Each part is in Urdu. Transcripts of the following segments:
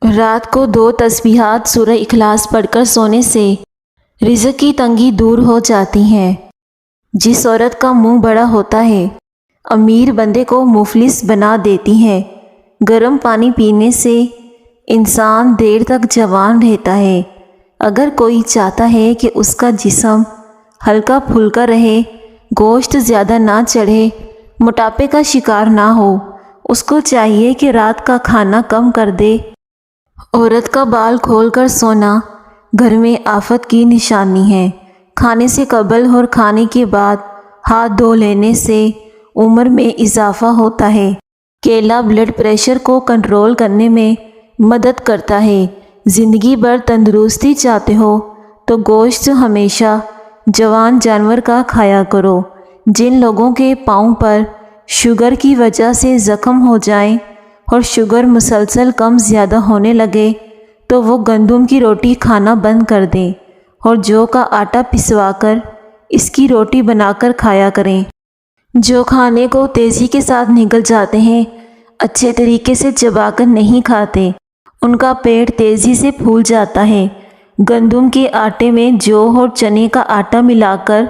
رات کو 2 تسبیحات سورہ اخلاص پڑھ کر سونے سے رزق کی تنگی دور ہو جاتی ہے۔ جس عورت کا منہ بڑا ہوتا ہے امیر بندے کو مفلس بنا دیتی ہے۔ گرم پانی پینے سے انسان دیر تک جوان رہتا ہے۔ اگر کوئی چاہتا ہے کہ اس کا جسم ہلکا پھلکا رہے، گوشت زیادہ نہ چڑھے، موٹاپے کا شکار نہ ہو، اس کو چاہیے کہ رات کا کھانا کم کر دے۔ عورت کا بال کھول کر سونا گھر میں آفت کی نشانی ہے۔ کھانے سے قبل اور کھانے کے بعد ہاتھ دھو لینے سے عمر میں اضافہ ہوتا ہے۔ کیلا بلڈ پریشر کو کنٹرول کرنے میں مدد کرتا ہے۔ زندگی بھر تندرستی چاہتے ہو تو گوشت ہمیشہ جوان جانور کا کھایا کرو۔ جن لوگوں کے پاؤں پر شوگر کی وجہ سے زخم ہو جائیں اور شوگر مسلسل کم زیادہ ہونے لگے تو وہ گندم کی روٹی کھانا بند کر دیں اور جو کا آٹا پسوا کر اس کی روٹی بنا کر کھایا کریں۔ جو کھانے کو تیزی کے ساتھ نگل جاتے ہیں، اچھے طریقے سے چبا کر نہیں کھاتے، ان کا پیٹ تیزی سے پھول جاتا ہے۔ گندم کے آٹے میں جو اور چنے کا آٹا ملا کر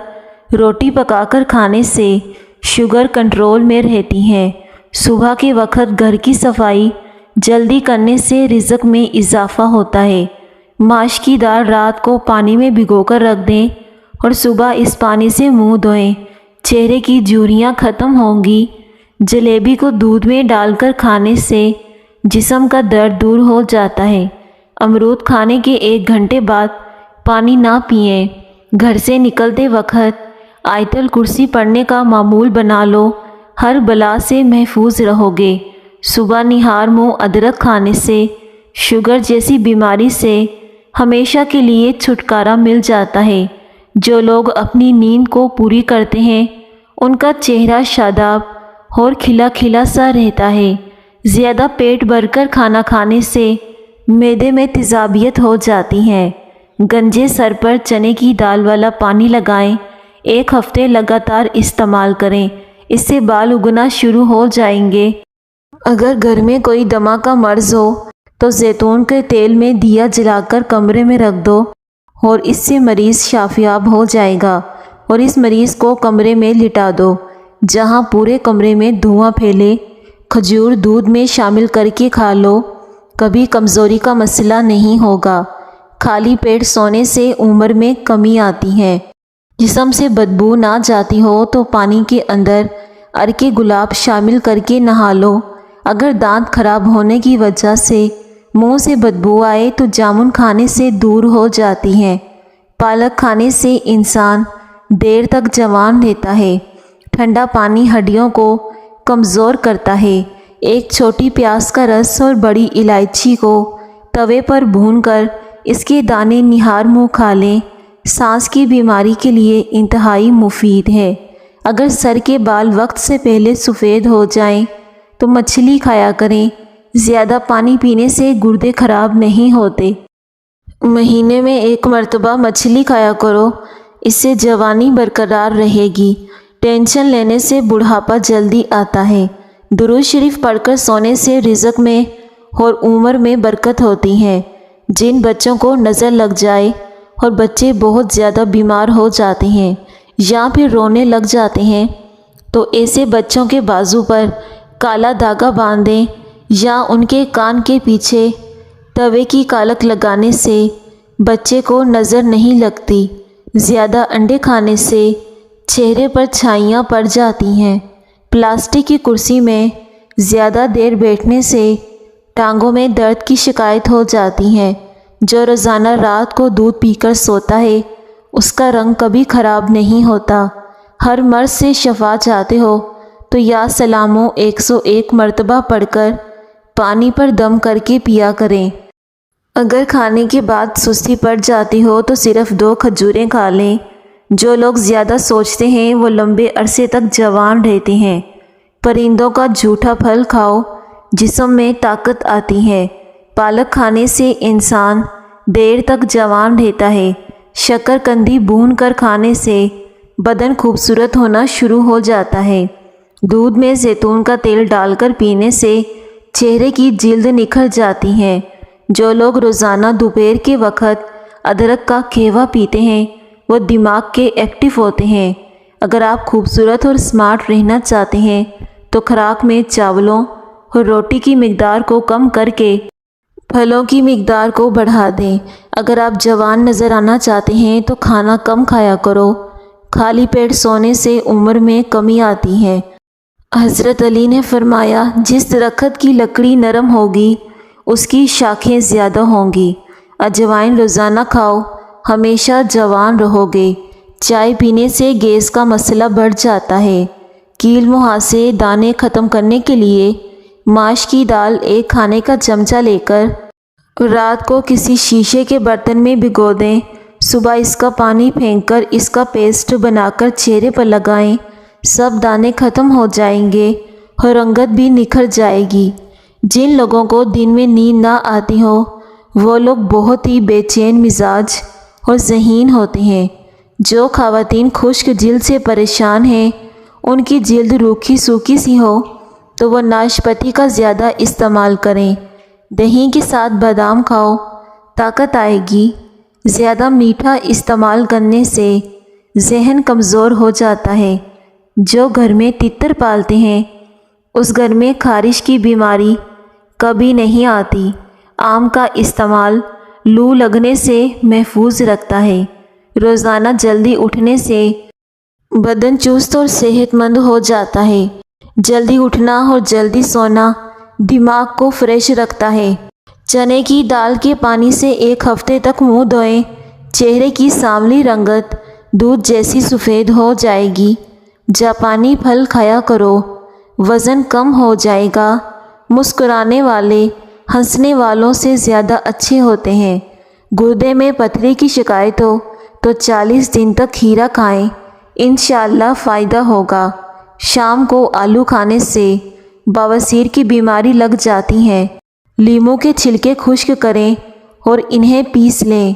روٹی پکا کر کھانے سے شوگر کنٹرول میں رہتی ہے۔ صبح کے وقت گھر کی صفائی جلدی کرنے سے رزق میں اضافہ ہوتا ہے۔ ماش کی دال رات کو پانی میں بھگو کر رکھ دیں اور صبح اس پانی سے منہ دھوئیں، چہرے کی جھریاں ختم ہوں گی۔ جلیبی کو دودھ میں ڈال کر کھانے سے جسم کا درد دور ہو جاتا ہے۔ امرود کھانے کے 1 گھنٹے بعد پانی نہ پئیں۔ گھر سے نکلتے وقت آیت الکرسی پڑھنے کا معمول بنا لو، ہر بلا سے محفوظ رہو گے۔ صبح نہار منہ ادرک کھانے سے شوگر جیسی بیماری سے ہمیشہ کے لیے چھٹکارا مل جاتا ہے۔ جو لوگ اپنی نیند کو پوری کرتے ہیں ان کا چہرہ شاداب اور کھلا کھلا سا رہتا ہے۔ زیادہ پیٹ بھر کر کھانا کھانے سے معدے میں تیزابیت ہو جاتی ہے۔ گنجے سر پر چنے کی دال والا پانی لگائیں، 1 ہفتے لگاتار استعمال کریں، اس سے بال اگنا شروع ہو جائیں گے۔ اگر گھر میں کوئی دمہ کا مرض ہو تو زیتون کے تیل میں دیا جلا کر کمرے میں رکھ دو اور اس سے مریض شافیاب ہو جائے گا، اور اس مریض کو کمرے میں لٹا دو جہاں پورے کمرے میں دھواں پھیلے۔ کھجور دودھ میں شامل کر کے کھا لو، کبھی کمزوری کا مسئلہ نہیں ہوگا۔ خالی پیٹ سونے سے عمر میں کمی آتی ہے۔ جسم سے بدبو نہ جاتی ہو تو پانی کے اندر عرق گلاب شامل کر کے نہا لو۔ اگر دانت خراب ہونے کی وجہ سے منہ سے بدبو آئے تو جامن کھانے سے دور ہو جاتی ہے۔ پالک کھانے سے انسان دیر تک جوان رہتا ہے۔ ٹھنڈا پانی ہڈیوں کو کمزور کرتا ہے۔ ایک چھوٹی پیاز کا رس اور بڑی الائچی کو توے پر بھون کر اس کے دانے نہار منہ کھا لیں، سانس کی بیماری کے لیے انتہائی مفید ہے۔ اگر سر کے بال وقت سے پہلے سفید ہو جائیں تو مچھلی کھایا کریں۔ زیادہ پانی پینے سے گردے خراب نہیں ہوتے۔ مہینے میں 1 مرتبہ مچھلی کھایا کرو، اس سے جوانی برقرار رہے گی۔ ٹینشن لینے سے بڑھاپا جلدی آتا ہے۔ درود شریف پڑھ کر سونے سے رزق میں اور عمر میں برکت ہوتی ہے۔ جن بچوں کو نظر لگ جائے اور بچے بہت زیادہ بیمار ہو جاتے ہیں یا پھر رونے لگ جاتے ہیں تو ایسے بچوں کے بازو پر کالا دھاگا باندھ دیں یا ان کے کان کے پیچھے توے کی کالک لگانے سے بچے کو نظر نہیں لگتی۔ زیادہ انڈے کھانے سے چہرے پر چھائیاں پڑ جاتی ہیں۔ پلاسٹک کی کرسی میں زیادہ دیر بیٹھنے سے ٹانگوں میں درد کی شکایت ہو جاتی ہے۔ جو روزانہ رات کو دودھ پی کر سوتا ہے اس کا رنگ کبھی خراب نہیں ہوتا۔ ہر مرض سے شفا چاہتے ہو تو یا سلاموں 101 مرتبہ پڑھ کر پانی پر دم کر کے پیا کریں۔ اگر کھانے کے بعد سستی پڑ جاتی ہو تو صرف 2 کھجوریں کھا لیں۔ جو لوگ زیادہ سوچتے ہیں وہ لمبے عرصے تک جوان رہتے ہیں۔ پرندوں کا جھوٹا پھل کھاؤ، جسم میں طاقت آتی ہے۔ پالک کھانے سے انسان دیر تک جوان رہتا ہے۔ شکر قندی بھون کر کھانے سے بدن خوبصورت ہونا شروع ہو جاتا ہے۔ دودھ میں زیتون کا تیل ڈال کر پینے سے چہرے کی جلد نکھر جاتی ہے۔ جو لوگ روزانہ دوپہر کے وقت ادرک کا قہوہ پیتے ہیں وہ دماغ کے ایکٹیو ہوتے ہیں۔ اگر آپ خوبصورت اور سمارٹ رہنا چاہتے ہیں تو خوراک میں چاولوں اور روٹی کی مقدار کو کم کر کے پھلوں کی مقدار کو بڑھا دیں۔ اگر آپ جوان نظر آنا چاہتے ہیں تو کھانا کم کھایا کرو۔ خالی پیٹ سونے سے عمر میں کمی آتی ہے۔ حضرت علی نے فرمایا، جس درخت کی لکڑی نرم ہوگی اس کی شاخیں زیادہ ہوں گی۔ اجوائن روزانہ کھاؤ، ہمیشہ جوان رہو گے۔ چائے پینے سے گیس کا مسئلہ بڑھ جاتا ہے۔ کیل مہاسے دانے ختم کرنے کے لیے ماش کی دال ایک کھانے کا چمچہ لے کر رات کو کسی شیشے کے برتن میں بھگو دیں۔ صبح اس کا پانی پھینک کر اس کا پیسٹ بنا کر چہرے پر لگائیں۔ سب دانے ختم ہو جائیں گے اور رنگت بھی نکھر جائے گی۔ جن لوگوں کو دن میں نیند نہ آتی ہو وہ لوگ بہت ہی بے چین مزاج اور ذہین ہوتے ہیں۔ جو خواتین خشک جلد سے پریشان ہیں، ان کی جلد روکھی سوکھی سی ہو تو وہ ناشپاتی کا زیادہ استعمال کریں۔ دہی کے ساتھ بادام کھاؤ، طاقت آئے گی۔ زیادہ میٹھا استعمال کرنے سے ذہن کمزور ہو جاتا ہے۔ جو گھر میں تتر پالتے ہیں اس گھر میں خارش کی بیماری کبھی نہیں آتی۔ آم کا استعمال لو لگنے سے محفوظ رکھتا ہے۔ روزانہ جلدی اٹھنے سے بدن چست اور صحت مند ہو جاتا ہے۔ جلدی اٹھنا اور جلدی سونا دماغ کو فریش رکھتا ہے۔ چنے کی دال کے پانی سے ایک ہفتے تک منہ دھوئیں، چہرے کی سانولی رنگت دودھ جیسی سفید ہو جائے گی۔ جاپانی پھل کھایا کرو، وزن کم ہو جائے گا۔ مسکرانے والے ہنسنے والوں سے زیادہ اچھے ہوتے ہیں۔ گردے میں پتھری کی شکایت ہو تو 40 دن تک کھیرا کھائیں، انشاءاللہ فائدہ ہوگا۔ شام کو آلو کھانے سے بواسیر کی بیماری لگ جاتی ہے۔ لیموں کے چھلکے خشک کریں اور انہیں پیس لیں۔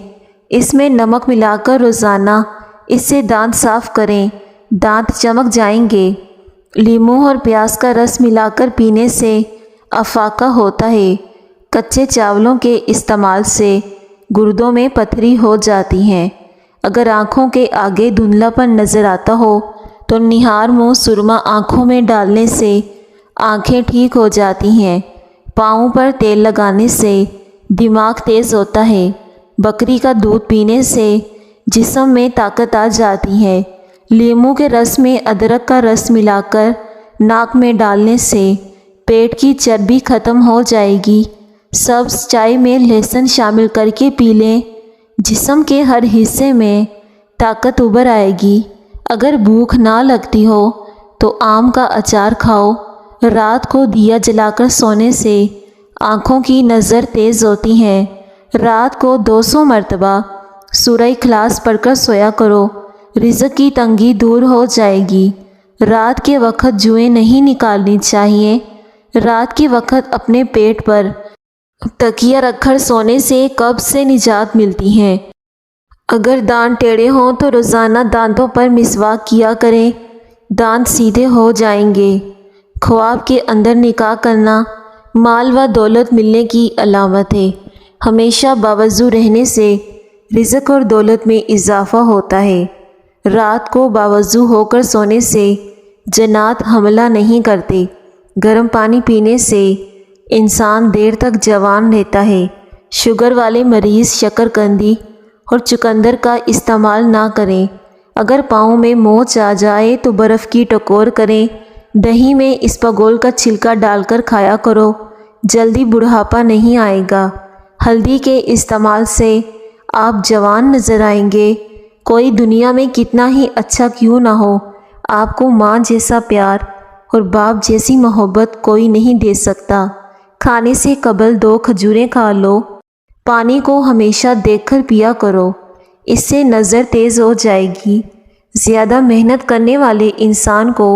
اس میں نمک ملا کر روزانہ اس سے دانت صاف کریں، دانت چمک جائیں گے۔ لیموں اور پیاز کا رس ملا کر پینے سے افاقہ ہوتا ہے۔ کچے چاولوں کے استعمال سے گردوں میں پتھری ہو جاتی ہے۔ اگر آنکھوں کے آگے دھندلا پن نظر آتا ہو تو نہار منہ سرما آنکھوں میں ڈالنے سے آنکھیں ٹھیک ہو جاتی ہیں۔ پاؤں پر تیل لگانے سے دماغ تیز ہوتا ہے۔ بکری کا دودھ پینے سے جسم میں طاقت آ جاتی ہے۔ لیموں کے رس میں ادرک کا رس ملا کر ناک میں ڈالنے سے پیٹ کی چربی ختم ہو جائے گی۔ سبز چائے میں لہسن شامل کر کے پی لیں، جسم کے ہر حصے میں طاقت ابھر آئے گی۔ اگر بھوک نہ لگتی ہو تو آم کا اچار کھاؤ۔ رات کو دیا جلا کر سونے سے آنکھوں کی نظر تیز ہوتی ہے۔ رات کو 200 مرتبہ سورہ اخلاص پڑھ کر سویا کرو، رزق کی تنگی دور ہو جائے گی۔ رات کے وقت جوئیں نہیں نکالنی چاہیے۔ رات کے وقت اپنے پیٹ پر تکیہ رکھ کر سونے سے قبض سے نجات ملتی ہے۔ اگر دانت ٹیڑھے ہوں تو روزانہ دانتوں پر مسواک کیا کریں، دانت سیدھے ہو جائیں گے۔ خواب کے اندر نکاح کرنا مال و دولت ملنے کی علامت ہے۔ ہمیشہ باوضو رہنے سے رزق اور دولت میں اضافہ ہوتا ہے۔ رات کو باوضو ہو کر سونے سے جنات حملہ نہیں کرتے۔ گرم پانی پینے سے انسان دیر تک جوان رہتا ہے۔ شوگر والے مریض شکرقندی اور چقندر کا استعمال نہ کریں۔ اگر پاؤں میں موچ آ جائے تو برف کی ٹکور کریں۔ دہی میں اسپاگول کا چھلکا ڈال کر کھایا کرو، جلدی بڑھاپا نہیں آئے گا۔ ہلدی کے استعمال سے آپ جوان نظر آئیں گے۔ کوئی دنیا میں کتنا ہی اچھا کیوں نہ ہو، آپ کو ماں جیسا پیار اور باپ جیسی محبت کوئی نہیں دے سکتا۔ کھانے سے قبل 2 کھجوریں کھا لو۔ پانی کو ہمیشہ دیکھ کر پیا کرو، اس سے نظر تیز ہو جائے گی۔ زیادہ محنت کرنے والے انسان کو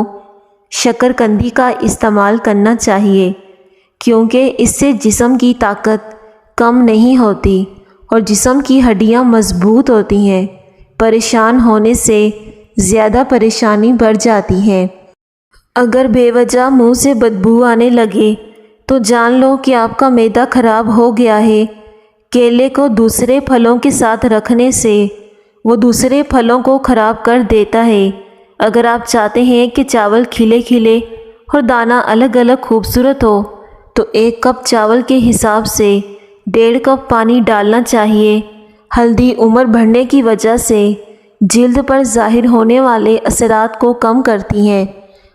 شکرقندی کا استعمال کرنا چاہیے، کیونکہ اس سے جسم کی طاقت کم نہیں ہوتی اور جسم کی ہڈیاں مضبوط ہوتی ہیں۔ پریشان ہونے سے زیادہ پریشانی بڑھ جاتی ہے۔ اگر بے وجہ منہ سے بدبو آنے لگے تو جان لو کہ آپ کا معدہ خراب ہو گیا ہے۔ کیلے کو دوسرے پھلوں کے ساتھ رکھنے سے وہ دوسرے پھلوں کو خراب کر دیتا ہے۔ اگر آپ چاہتے ہیں کہ چاول کھلے کھلے اور دانہ الگ الگ خوبصورت ہو تو 1 کپ چاول کے حساب سے 1.5 کپ پانی ڈالنا چاہیے۔ ہلدی عمر بڑھنے کی وجہ سے جلد پر ظاہر ہونے والے اثرات کو کم کرتی ہے۔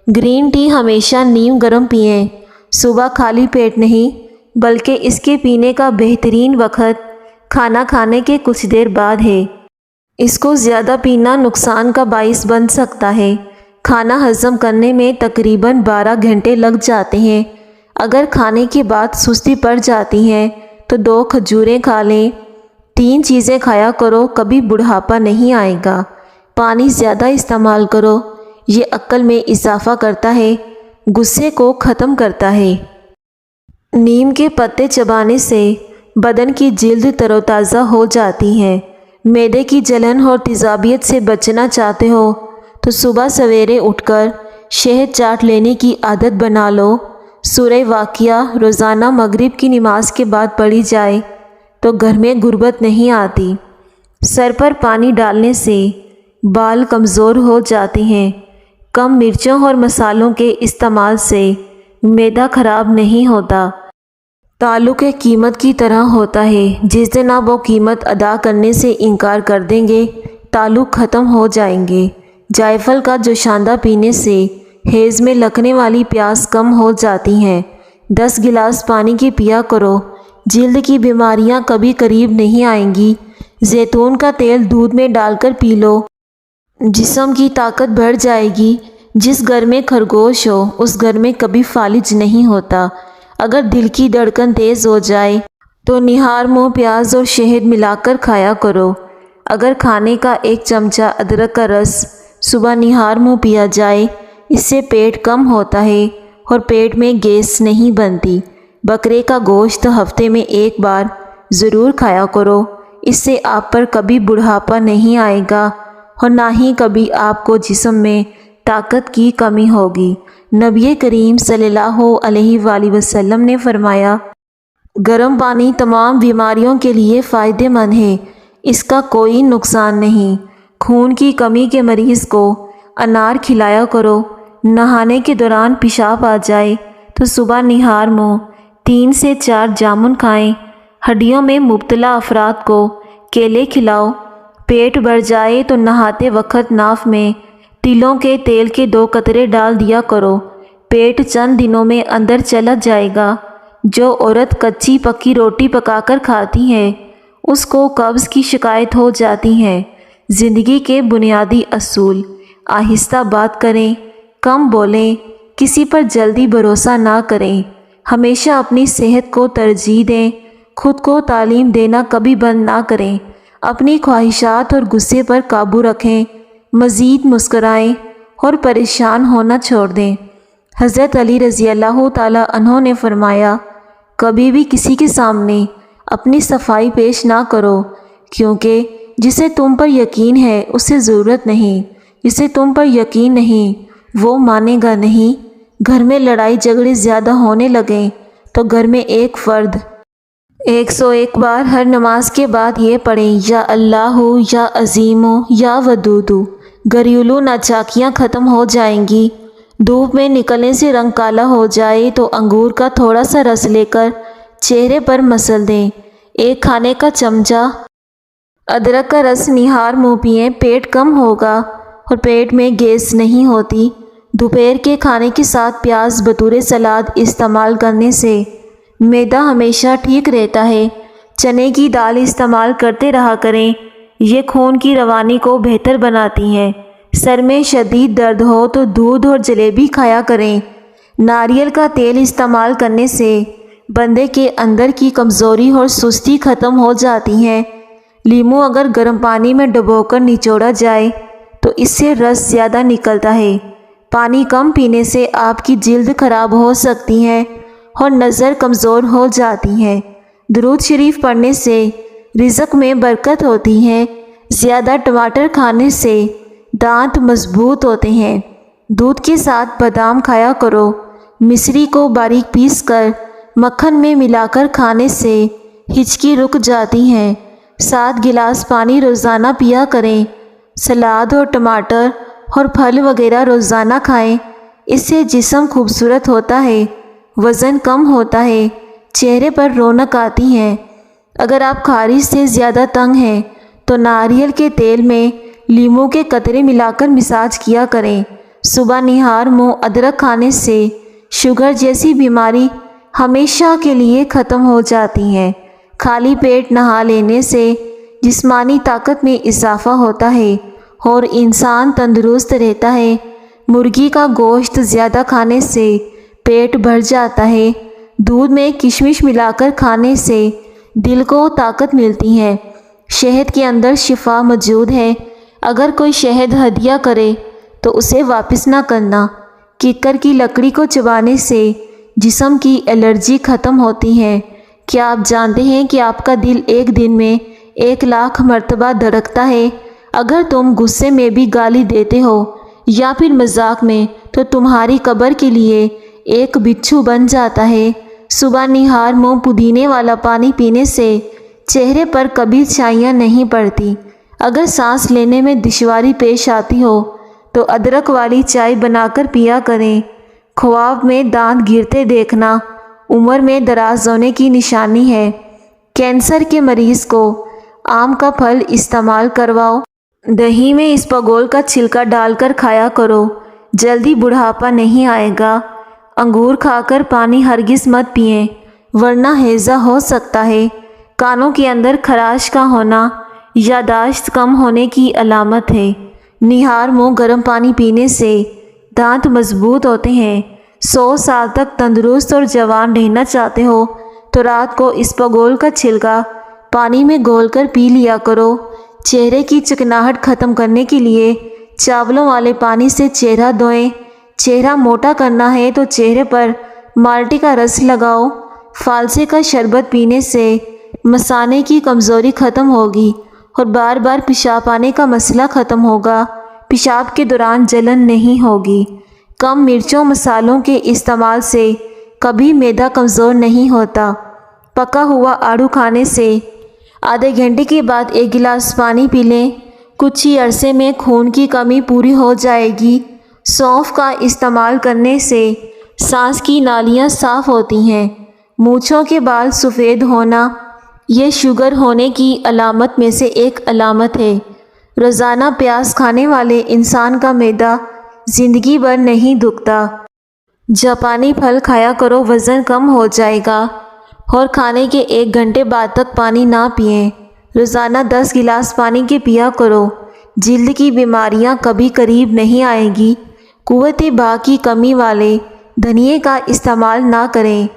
گرین ٹی ہمیشہ نیم گرم پئیں، صبح خالی پیٹ نہیں بلکہ اس کے پینے کا بہترین وقت کھانا کھانے کے کچھ دیر بعد ہے۔ اس کو زیادہ پینا نقصان کا باعث بن سکتا ہے۔ کھانا ہضم کرنے میں تقریباً 12 گھنٹے لگ جاتے ہیں۔ اگر کھانے کے بعد سستی پڑ جاتی ہے تو 2 کھجوریں کھا لیں۔ 3 چیزیں کھایا کرو، کبھی بڑھاپا نہیں آئے گا۔ پانی زیادہ استعمال کرو، یہ عقل میں اضافہ کرتا ہے، غصے کو ختم کرتا ہے۔ نیم کے پتے چبانے سے بدن کی جلد تر و تازہ ہو جاتی ہے۔ معدے کی جلن اور تیزابیت سے بچنا چاہتے ہو تو صبح سویرے اٹھ کر شہد چاٹ لینے کی عادت بنا لو۔ سورہ واقعہ روزانہ مغرب کی نماز کے بعد پڑھی جائے تو گھر میں غربت نہیں آتی۔ سر پر پانی ڈالنے سے بال کمزور ہو جاتے ہیں۔ کم مرچوں اور مسالوں کے استعمال سے معدہ خراب نہیں ہوتا۔ تعلق ایک قیمت کی طرح ہوتا ہے، جس دن آپ وہ قیمت ادا کرنے سے انکار کر دیں گے تعلق ختم ہو جائیں گے۔ جائفل کا جوشاندہ پینے سے حیض میں لگنے والی پیاس کم ہو جاتی ہیں۔ 10 گلاس پانی کی پیا کرو، جلد کی بیماریاں کبھی قریب نہیں آئیں گی۔ زیتون کا تیل دودھ میں ڈال کر پی لو، جسم کی طاقت بڑھ جائے گی۔ جس گھر میں خرگوش ہو اس گھر میں کبھی فالج نہیں ہوتا۔ اگر دل کی دھڑکن تیز ہو جائے تو نہار منہ پیاز اور شہد ملا کر کھایا کرو۔ اگر کھانے کا 1 چمچہ ادرک کا رس صبح نہار منہ پیا جائے، اس سے پیٹ کم ہوتا ہے اور پیٹ میں گیس نہیں بنتی۔ بکرے کا گوشت ہفتے میں 1 بار ضرور کھایا کرو، اس سے آپ پر کبھی بڑھاپا نہیں آئے گا اور نہ ہی کبھی آپ کو جسم میں طاقت کی کمی ہوگی۔ نبی کریم صلی اللہ علیہ وآلہ وسلم نے فرمایا، گرم پانی تمام بیماریوں کے لیے فائدہ مند ہے، اس کا کوئی نقصان نہیں۔ خون کی کمی کے مریض کو انار کھلایا کرو۔ نہانے کے دوران پیشاب آ جائے تو صبح نہار منہ 3 سے 4 جامن کھائیں۔ ہڈیوں میں مبتلا افراد کو کیلے کھلاؤ۔ پیٹ بھر جائے تو نہاتے وقت ناف میں تلوں کے تیل کے 2 قطرے ڈال دیا کرو، پیٹ چند دنوں میں اندر چلا جائے گا۔ جو عورت کچی پکی روٹی پکا کر کھاتی ہے اس کو قبض کی شکایت ہو جاتی ہے۔ زندگی کے بنیادی اصول: آہستہ بات کریں، کم بولیں، کسی پر جلدی بھروسہ نہ کریں، ہمیشہ اپنی صحت کو ترجیح دیں، خود کو تعلیم دینا کبھی بند نہ کریں، اپنی خواہشات اور غصے پر قابو رکھیں، مزید مسکرائیں اور پریشان ہونا چھوڑ دیں۔ حضرت علی رضی اللہ تعالیٰ عنہ نے فرمایا، کبھی بھی کسی کے سامنے اپنی صفائی پیش نہ کرو، کیونکہ جسے تم پر یقین ہے اسے ضرورت نہیں، جسے تم پر یقین نہیں وہ مانے گا نہیں۔ گھر میں لڑائی جھگڑے زیادہ ہونے لگیں تو گھر میں ایک فرد 101 بار ہر نماز کے بعد یہ پڑھیں، یا اللہ یا عظیم یا ودود۔ گھریلو ناچاکیاں ختم ہو جائیں گی۔ دھوپ میں نکلنے سے رنگ کالا ہو جائے تو انگور کا تھوڑا سا رس لے کر چہرے پر مسل دیں۔ 1 کھانے کا چمچہ ادرک کا رس نہار منہ پئیں، پیٹ کم ہوگا اور پیٹ میں گیس نہیں ہوتی۔ دوپہر کے کھانے کے ساتھ پیاز بطور سلاد استعمال کرنے سے معدہ ہمیشہ ٹھیک رہتا ہے۔ چنے کی دال استعمال کرتے رہا کریں، یہ خون کی روانی کو بہتر بناتی ہیں۔ سر میں شدید درد ہو تو دودھ اور جلیبی کھایا کریں۔ ناریل کا تیل استعمال کرنے سے بندے کے اندر کی کمزوری اور سستی ختم ہو جاتی ہے۔ لیموں اگر گرم پانی میں ڈبو کر نچوڑا جائے تو اس سے رس زیادہ نکلتا ہے۔ پانی کم پینے سے آپ کی جلد خراب ہو سکتی ہے اور نظر کمزور ہو جاتی ہے۔ درود شریف پڑھنے سے رزق میں برکت ہوتی ہے۔ زیادہ ٹماٹر کھانے سے دانت مضبوط ہوتے ہیں۔ دودھ کے ساتھ بادام کھایا کرو۔ مصری کو باریک پیس کر مکھن میں ملا کر کھانے سے ہچکی رک جاتی ہیں۔ 7 گلاس پانی روزانہ پیا کریں۔ سلاد اور ٹماٹر اور پھل وغیرہ روزانہ کھائیں۔ اس سے جسم خوبصورت ہوتا ہے، وزن کم ہوتا ہے، چہرے پر رونق آتی ہے۔ اگر آپ خارش سے زیادہ تنگ ہیں تو ناریل کے تیل میں لیموں کے قطرے ملا کر مساج کیا کریں۔ صبح نہار منہ ادرک کھانے سے شوگر جیسی بیماری ہمیشہ کے لیے ختم ہو جاتی ہے۔ خالی پیٹ نہا لینے سے جسمانی طاقت میں اضافہ ہوتا ہے اور انسان تندرست رہتا ہے۔ مرغی کا گوشت زیادہ کھانے سے پیٹ بھر جاتا ہے۔ دودھ میں کشمش ملا کر کھانے سے دل کو طاقت ملتی ہے۔ شہد کے اندر شفا موجود ہے۔ اگر کوئی شہد ہدیہ کرے تو اسے واپس نہ کرنا۔ ککر کی لکڑی کو چبانے سے جسم کی الرجی ختم ہوتی ہے۔ کیا آپ جانتے ہیں کہ آپ کا دل ایک دن میں 1,00,000 مرتبہ دھڑکتا ہے؟ اگر تم غصے میں بھی گالی دیتے ہو یا پھر مذاق میں تو تمہاری قبر کے لیے ایک بچھو بن جاتا ہے۔ صبح نہار منہ پودینے والا پانی پینے سے چہرے پر کبھی چھائیاں نہیں پڑتی۔ اگر سانس لینے میں دشواری پیش آتی ہو تو ادرک والی چائے بنا کر پیا کریں۔ خواب میں دانت گرتے دیکھنا عمر میں دراز ہونے کی نشانی ہے۔ کینسر کے مریض کو آم کا پھل استعمال کرواؤ۔ دہی میں اسپاغول کا چھلکا ڈال کر کھایا کرو، جلدی بڑھاپا نہیں آئے گا۔ انگور کھا کر پانی ہرگز مت پئیں ورنہ ہیضہ ہو سکتا ہے۔ کانوں کے اندر خراش کا ہونا یادداشت کم ہونے کی علامت ہے۔ نہار منہ گرم پانی پینے سے دانت مضبوط ہوتے ہیں۔ 100 سال تک تندرست اور جوان رہنا چاہتے ہو تو رات کو اسپاغول کا چھلکا پانی میں گھول کر پی لیا کرو۔ چہرے کی چکناہٹ ختم کرنے کے لیے چاولوں والے پانی سے چہرہ دھوئیں۔ چہرہ موٹا کرنا ہے تو چہرے پر مالٹے کا رس لگاؤ۔ فالسے کا شربت پینے سے مثانے کی کمزوری ختم ہوگی اور بار بار پیشاب آنے کا مسئلہ ختم ہوگا۔ پیشاب کے دوران جلن نہیں ہوگی۔ کم مرچوں مسالوں کے استعمال سے کبھی معدہ کمزور نہیں ہوتا۔ پکا ہوا آڑو کھانے سے آدھے گھنٹے کے بعد 1 گلاس پانی پی لیں۔ کچھ ہی عرصے میں خون کی کمی پوری ہو جائے گی۔ سونف کا استعمال کرنے سے سانس کی نالیاں صاف ہوتی ہیں۔ مونچھوں کے بال سفید ہونا یہ شوگر ہونے کی علامت میں سے ایک علامت ہے۔ روزانہ پیاز کھانے والے انسان کا معدہ زندگی بھر نہیں دکھتا۔ جاپانی پھل کھایا کرو، وزن کم ہو جائے گا۔ اور کھانے کے 1 گھنٹے بعد تک پانی نہ پئیں۔ روزانہ 10 گلاس پانی کے پیا کرو۔ جلد کی بیماریاں کبھی قریب نہیں آئیں گی۔ قوت بھاگ کی کمی والے دھنیے کا استعمال نہ کریں۔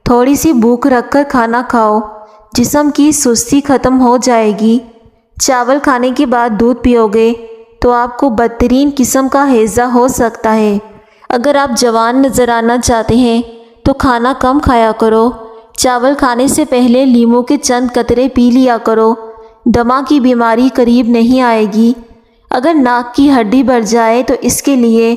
تھوڑی سی بھوک رکھ کر کھانا کھاؤ، جسم کی سستی ختم ہو جائے گی۔ چاول کھانے کے بعد دودھ پیو گے تو آپ کو بدترین قسم کا ہیضہ ہو سکتا ہے۔ اگر آپ جوان نظر آنا چاہتے ہیں تو کھانا کم کھایا کرو۔ چاول کھانے سے پہلے لیموں کے چند قطرے پی لیا کرو۔ دمہ کی بیماری قریب نہیں آئے گی۔ اگر ناک کی ہڈی بڑھ جائے تو اس کے لیے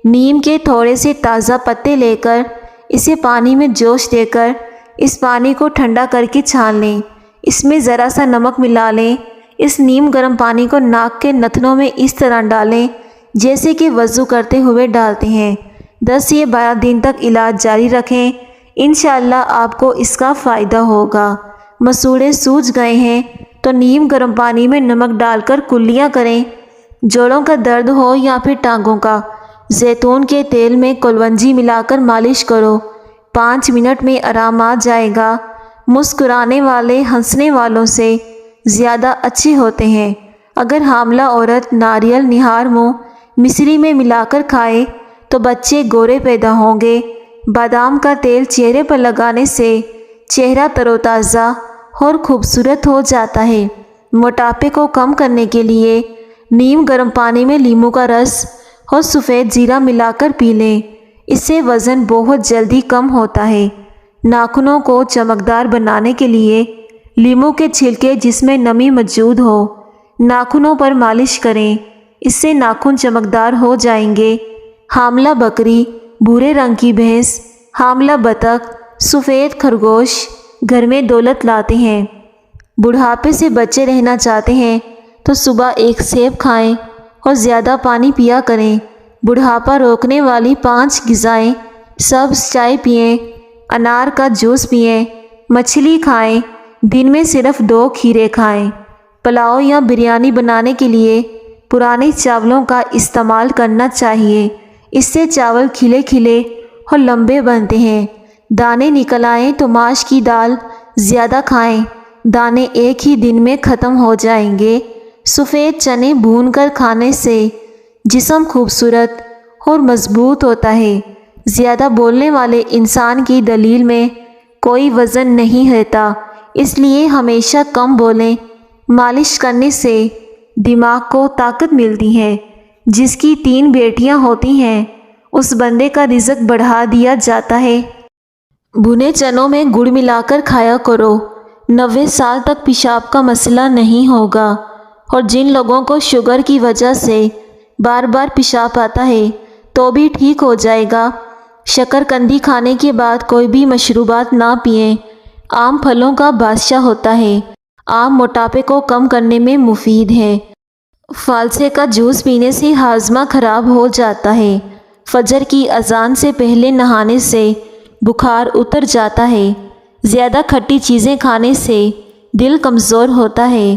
نیم کے تھوڑے سے تازہ پتے لے کر اسے پانی میں جوش دے کر اس پانی کو ٹھنڈا کر کے چھان لیں۔ اس میں ذرا سا نمک ملا لیں۔ اس نیم گرم پانی کو ناک کے نتنوں میں اس طرح ڈالیں جیسے کہ وضو کرتے ہوئے ڈالتے ہیں۔ 10 یا 12 دن تک علاج جاری رکھیں۔ انشاءاللہ آپ کو اس کا فائدہ ہوگا۔ مسوڑھے سوج گئے ہیں تو نیم گرم پانی میں نمک ڈال کر کلیاں کریں۔ جوڑوں کا درد ہو یا پھر ٹانگوں کا، زیتون کے تیل میں کلونجی ملا کر مالش کرو۔ 5 منٹ میں آرام آ جائے گا۔ مسکرانے والے ہنسنے والوں سے زیادہ اچھے ہوتے ہیں۔ اگر حاملہ عورت ناریل نہار منہ مصری میں ملا کر کھائے تو بچے گورے پیدا ہوں گے۔ بادام کا تیل چہرے پر لگانے سے چہرہ تر و تازہ اور خوبصورت ہو جاتا ہے۔ موٹاپے کو کم کرنے کے لیے نیم گرم پانی میں لیموں کا رس اور سفید زیرہ ملا کر پی لیں۔ اس سے وزن بہت جلدی کم ہوتا ہے۔ ناخنوں کو چمکدار بنانے کے لیے لیموں کے چھلکے جس میں نمی موجود ہو ناخنوں پر مالش کریں، اس سے ناخن چمکدار ہو جائیں گے۔ حاملہ بکری، بھورے رنگ کی بھینس، حاملہ بطخ، سفید خرگوش، گھر میں دولت لاتے ہیں۔ بڑھاپے سے بچے رہنا چاہتے ہیں تو صبح ایک سیب کھائیں اور زیادہ پانی پیا کریں۔ بڑھاپا روکنے والی 5 غذائیں: سبز چائے پئیں، انار کا جوس پئیں، مچھلی کھائیں، دن میں صرف 2 کھیرے کھائیں۔ پلاؤ یا بریانی بنانے کے لیے پرانے چاولوں کا استعمال کرنا چاہیے، اس سے چاول کھلے کھلے اور لمبے بنتے ہیں۔ دانے نکل آئیں تو ماش کی دال زیادہ کھائیں، دانے ایک ہی دن میں ختم ہو جائیں گے۔ سفید چنے بھون کر کھانے سے جسم خوبصورت اور مضبوط ہوتا ہے۔ زیادہ بولنے والے انسان کی دلیل میں کوئی وزن نہیں رہتا، اس لیے ہمیشہ کم بولیں۔ مالش کرنے سے دماغ کو طاقت ملتی ہے۔ جس کی 3 بیٹیاں ہوتی ہیں اس بندے کا رزق بڑھا دیا جاتا ہے۔ بھنے چنوں میں گڑ ملا کر کھایا کرو، 90 سال تک پیشاب کا مسئلہ نہیں ہوگا۔ اور جن لوگوں کو شوگر کی وجہ سے بار بار پیشاب آتا ہے تو بھی ٹھیک ہو جائے گا۔ شکر قندی کھانے کے بعد کوئی بھی مشروبات نہ پئیں۔ آم پھلوں کا بادشاہ ہوتا ہے۔ آم موٹاپے کو کم کرنے میں مفید ہے۔ فالسے کا جوس پینے سے ہاضمہ خراب ہو جاتا ہے۔ فجر کی اذان سے پہلے نہانے سے بخار اتر جاتا ہے۔ زیادہ کھٹی چیزیں کھانے سے دل کمزور ہوتا ہے۔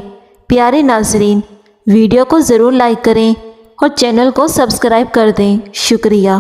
پیارے ناظرین، ویڈیو کو ضرور لائک کریں اور چینل کو سبسکرائب کر دیں۔ شکریہ۔